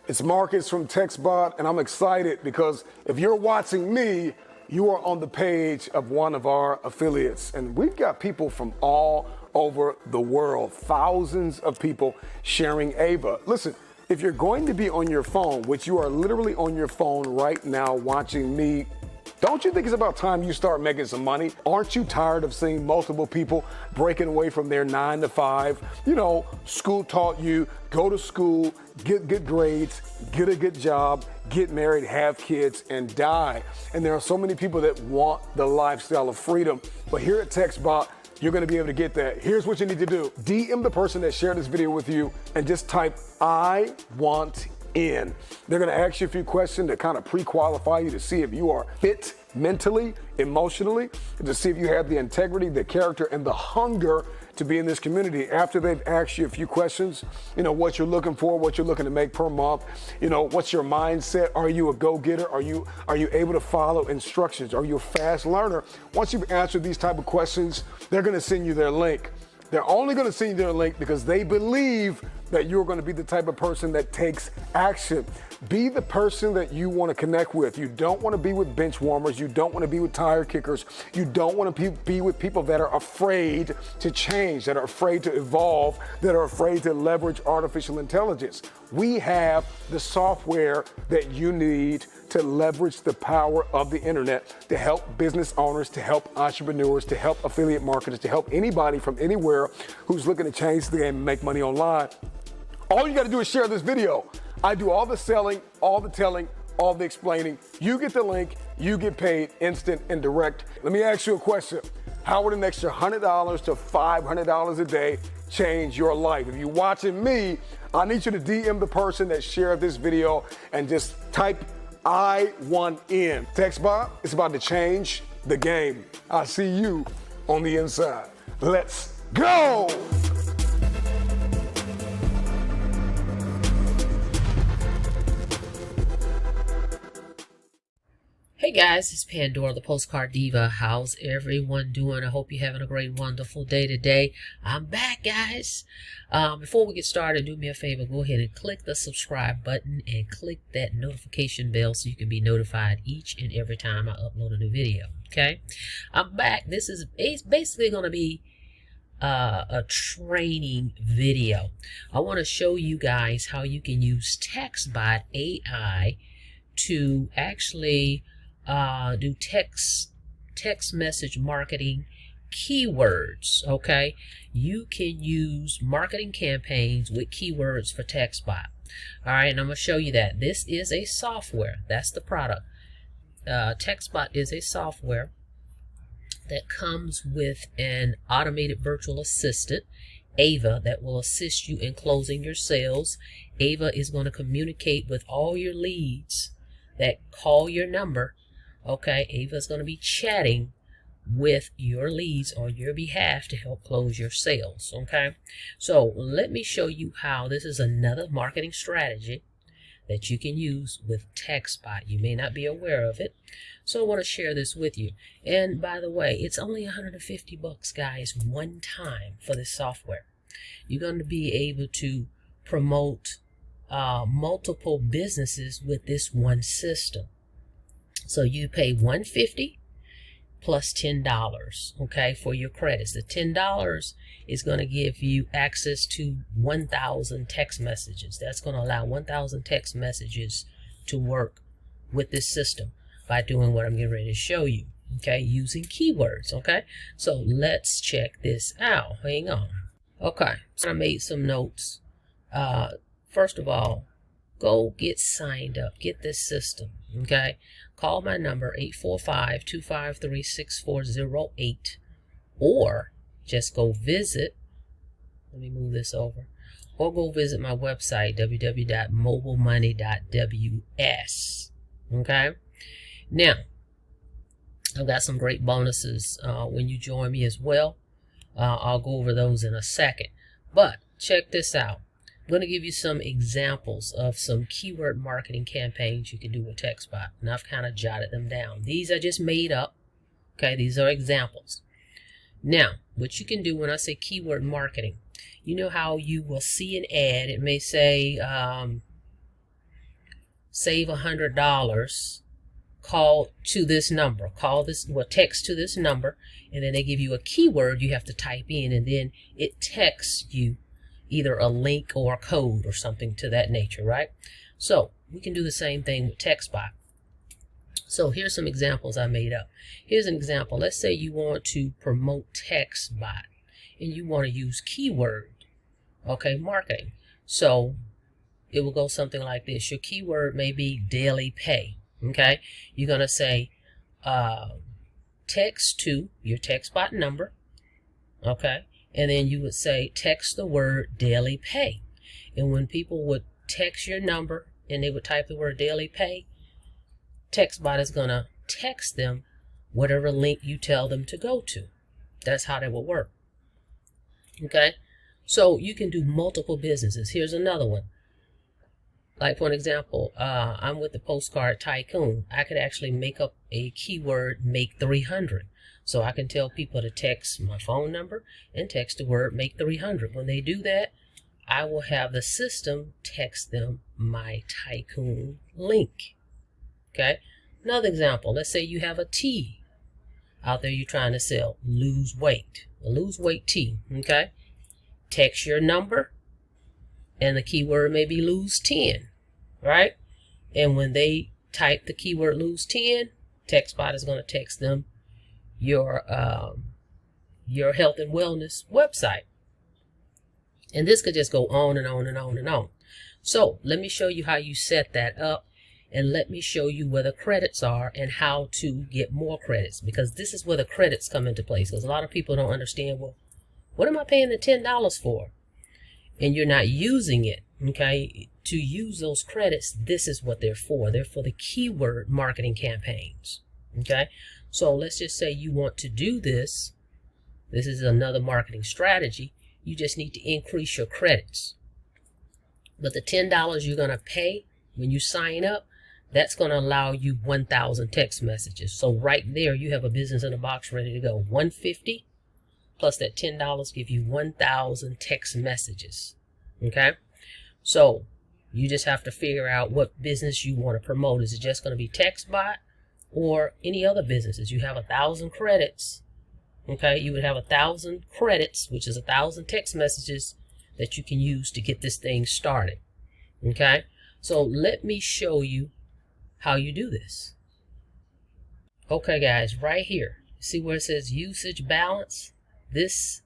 It's Marcus from Textbot, and I'm excited because if you're watching me, you are on the page of one of our affiliates. And we've got people from all over the world, thousands of people sharing Ava. Listen, if you're going to be on your phone, which you are literally on your phone right now watching me, don't you think it's about time you start making some money? Aren't you tired of seeing multiple people breaking away from their 9 to 5? You know, school taught you, go to school, get good grades, get a good job, get married, have kids, and die. And there are so many people that want the lifestyle of freedom. But here at Textbot, you're gonna be able to get that. Here's what you need to do. DM the person that shared this video with you and just type, I want in. They're gonna ask you a few questions to kind of pre-qualify you to see if you are fit mentally, emotionally, to see if you have the integrity, the character, and the hunger to be in this community. After they've asked you a few questions, you know, what you're looking for, what you're looking to make per month, you know, what's your mindset? Are you a go-getter? Are you able to follow instructions? Are you a fast learner? Once you've answered these type of questions, they're gonna send you their link. They're only gonna send you their link because they believe that you're gonna be the type of person that takes action. Be the person that you wanna connect with. You don't wanna be with bench warmers. You don't wanna be with tire kickers. You don't wanna be with people that are afraid to change, that are afraid to evolve, that are afraid to leverage artificial intelligence. We have the software that you need to leverage the power of the internet to help business owners, to help entrepreneurs, to help affiliate marketers, to help anybody from anywhere who's looking to change the game and make money online. All you gotta do is share this video. I do all the selling, all the telling, all the explaining. You get the link, you get paid instant and direct. Let me ask you a question. How would an extra $100 to $500 a day change your life? If you're watching me, I need you to DM the person that shared this video and just type I want in. Textbot, it's about to change the game. I see you on the inside. Let's go! Hey guys, it's Pandora, the Postcard Diva. How's everyone doing? I hope you're having a great, wonderful day today. I'm back, guys. Before we get started, do me a favor. Go ahead and click the subscribe button and click that notification bell so you can be notified each and every time I upload a new video, okay? I'm back. This is basically going to be a training video. I want to show you guys how you can use Textbot AI to actually do text message marketing keywords. Okay, you can use marketing campaigns with keywords for Textbot. All right, and I'm going to show you that. This is a software. That's the product. Textbot is a software that comes with an automated virtual assistant, Ava, that will assist you in closing your sales. Ava is going to communicate with all your leads that call your number. Okay, Ava is going to be chatting with your leads on your behalf to help close your sales. Okay, so let me show you how this is another marketing strategy that you can use with Textbot. You may not be aware of it, so I want to share this with you. And by the way, it's only $150, guys, one time for this software. You're going to be able to promote multiple businesses with this one system. So you pay $150 plus $10, okay, for your credits. The $10 is going to give you access to 1,000 text messages. That's going to allow 1,000 text messages to work with this system by doing what I'm getting ready to show you, okay, using keywords, okay? So let's check this out. Hang on. Okay, so I made some notes. First of all, go get signed up. Get this system, okay? Call my number, 845-253-6408, or just go visit, let me move this over, or go visit my website, www.mobilemoney.ws, okay? Now, I've got some great bonuses when you join me as well. I'll go over those in a second, but check this out. I'm going to give you some examples of some keyword marketing campaigns you can do with Textbot, and I've kind of jotted them down. These I just made up. Okay, these are examples. Now, what you can do when I say keyword marketing, you know how you will see an ad. It may say save $100, call to this number, text to this number, and then they give you a keyword you have to type in, and then it texts you either a link or a code or something to that nature, right? So we can do the same thing with Textbot. So here's some examples I made up. Here's an example. Let's say you want to promote Textbot and you want to use keyword, okay, marketing. So it will go something like this. Your keyword may be daily pay, okay? You're going to say text to your Textbot number, okay? And then you would say text the word daily pay. And when people would text your number and they would type the word daily pay, Textbot is going to text them whatever link you tell them to go to. That's how that will work. Okay? So you can do multiple businesses. Here's another one. Like, for an example, I'm with the Postcard Tycoon. I could actually make up a keyword, make 300. So I can tell people to text my phone number and text the word make 300. When they do that, I will have the system text them my Tycoon link. Okay, another example. Let's say you have a tea out there you're trying to sell, lose weight, a lose weight tea. Okay, text your number, and the keyword may be lose 10, right? And when they type the keyword lose 10, Textbot is going to text them your health and wellness website. And this could just go on and on and on and on. So let me show you how you set that up. And let me show you where the credits are and how to get more credits, because this is where the credits come into place. Because a lot of people don't understand, well, what am I paying the $10 for? And you're not using it, okay? To use those credits, this is what they're for. They're for the keyword marketing campaigns, okay? So let's just say you want to do this. This is another marketing strategy. You just need to increase your credits. But the $10 you're going to pay when you sign up, that's going to allow you 1,000 text messages. So right there, you have a business in a box ready to go. $150 plus that $10 give you 1,000 text messages. Okay? So you just have to figure out what business you want to promote. Is it just going to be Textbot or any other businesses? You have 1,000 credits. Okay? You would have 1,000 credits, which is 1,000 text messages that you can use to get this thing started. Okay? So let me show you how you do this. Okay guys, right here, see where it says usage balance? This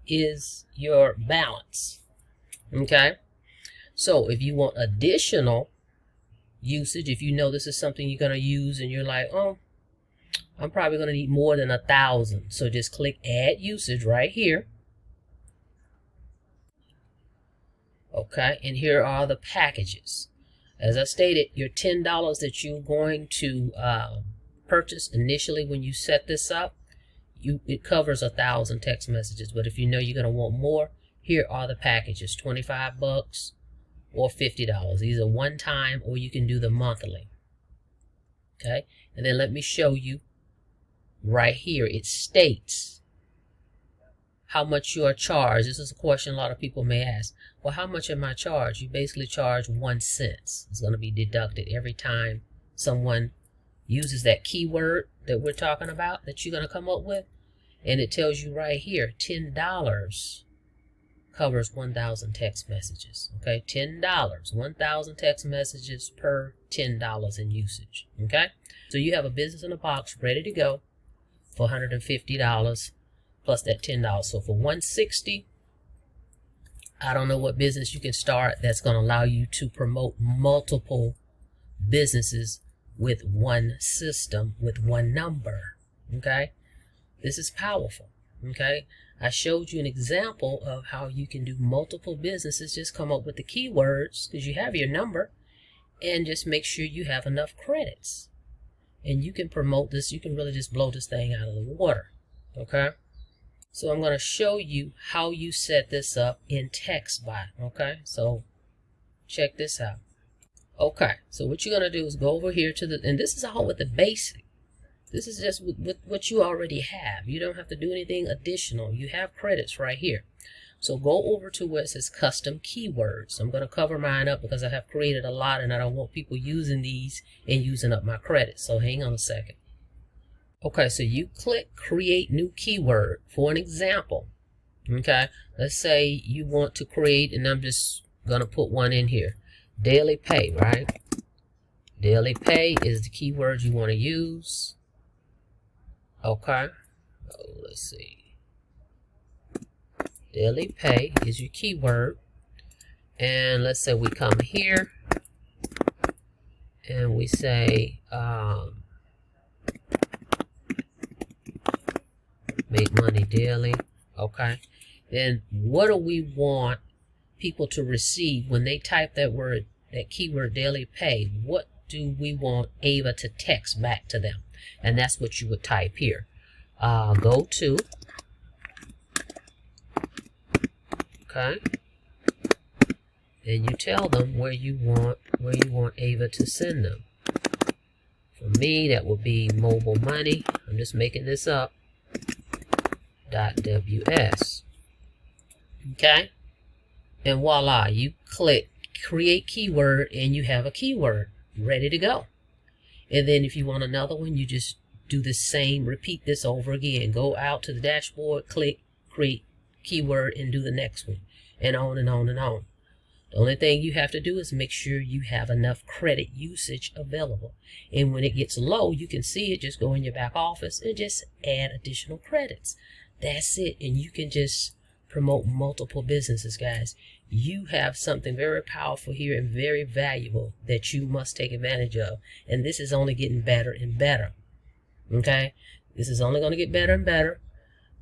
is your balance. Okay, so if you want additional usage, if you know this is something you're going to use and you're like, oh, I'm probably going to need more than 1,000, so just click add usage right here. Okay, and here are the packages. As I stated, your $10 that you're going to purchase initially when you set this up, it covers 1,000 text messages. But if you know you're going to want more, here are the packages: $25 or $50. These are one time, or you can do the monthly. Okay, and then let me show you right here. It states how much you are charged. This is a question a lot of people may ask. Well, how much am I charged? You basically charge 1 cent. It's going to be deducted every time someone uses that keyword that we're talking about, that you're going to come up with. And it tells you right here, $10 covers 1,000 text messages. Okay, $10, 1,000 text messages per $10 in usage. Okay, so you have a business in a box ready to go for $150 plus that $10. So for $160, I don't know what business you can start that's going to allow you to promote multiple businesses with one system, with one number. Okay, this is powerful. Okay, I showed you an example of how you can do multiple businesses. Just come up with the keywords, because you have your number, and just make sure you have enough credits, and you can promote this. You can really just blow this thing out of the water. Okay, so I'm going to show you how you set this up in Textbot. Okay, so check this out. Okay, so what you're going to do is go over here to the, and this is all with the basic. This is just with what you already have. You don't have to do anything additional. You have credits right here. So go over to where it says custom keywords. I'm going to cover mine up because I have created a lot and I don't want people using these and using up my credit. So hang on a second. Okay, so you click create new keyword. For an example, okay, let's say you want to create, and I'm just going to put one in here. Daily pay, right? Daily pay is the keyword you want to use. Okay, let's see. Daily pay is your keyword. And let's say we come here and we say make money daily. Okay, then what do we want people to receive when they type that word, that keyword daily pay? What do we want Ava to text back to them? And that's what you would type here. Go to, okay, and you tell them where you want Ava to send them. For me, that would be mobile money. I'm just making this up. .ws. Okay, and voila, you click create keyword and you have a keyword ready to go. And then if you want another one, you just do the same, repeat this over again. Go out to the dashboard, click create keyword, and do the next one, and on and on and on. The only thing you have to do is make sure you have enough credit usage available. And when it gets low, you can see it. Just go in your back office and just add additional credits. That's it. And you can just promote multiple businesses, guys. You have something very powerful here and very valuable that you must take advantage of. And this is only getting better and better. Okay? This is only going to get better and better.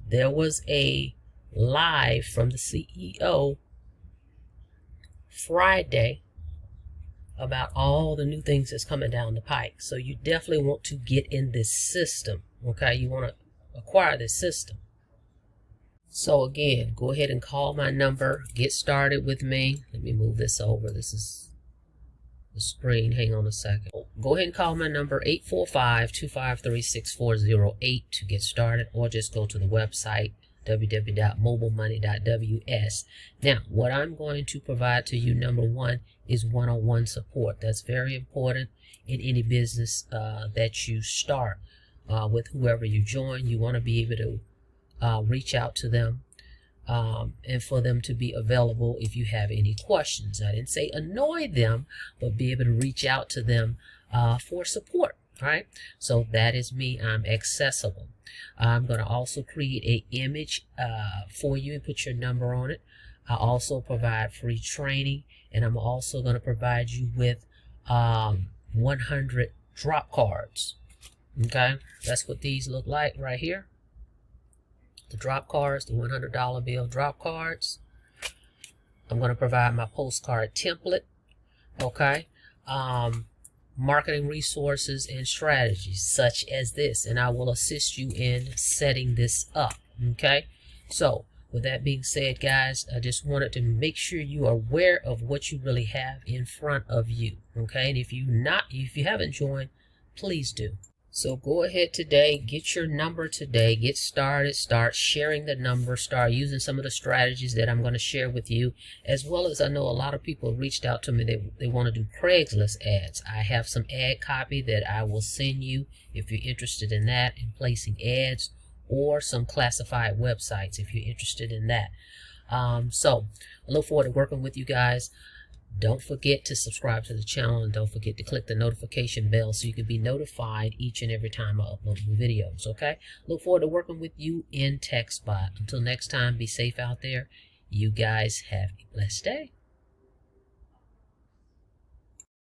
There was a live from the CEO Friday about all the new things that's coming down the pike. So you definitely want to get in this system. Okay? You want to acquire this system. So again, go ahead and call my number. Get started with me. Let me move this over. This is the screen. Hang on a second. Go ahead and call my number 845-253-6408 to get started, or just go to the website www.mobilemoney.ws. Now, what I'm going to provide to you, number one, is one-on-one support. That's very important in any business that you start with whoever you join. You want to be able to reach out to them and for them to be available if you have any questions. I didn't say annoy them, but be able to reach out to them for support. Right? So that is me. I'm accessible. I'm going to also create an image for you and put your number on it. I also provide free training, and I'm also going to provide you with 100 drop cards. Okay, that's what these look like right here. The drop cards, the $100 bill drop cards. I'm going to provide my postcard template. Okay. Marketing resources and strategies such as this, and I will assist you in setting this up. Okay, so with that being said, guys, I just wanted to make sure you are aware of what you really have in front of you. Okay, and if you haven't joined, please do. So go ahead today, get your number today, get started, start sharing the number, start using some of the strategies that I'm going to share with you, as well as I know a lot of people reached out to me, they want to do Craigslist ads. I have some ad copy that I will send you if you're interested in that, in placing ads, or some classified websites if you're interested in that. So I look forward to working with you guys. Don't forget to subscribe to the channel, and don't forget to click the notification bell so you can be notified each and every time I upload new videos, okay? Look forward to working with you in Textbot. Until next time, be safe out there. You guys have a blessed day.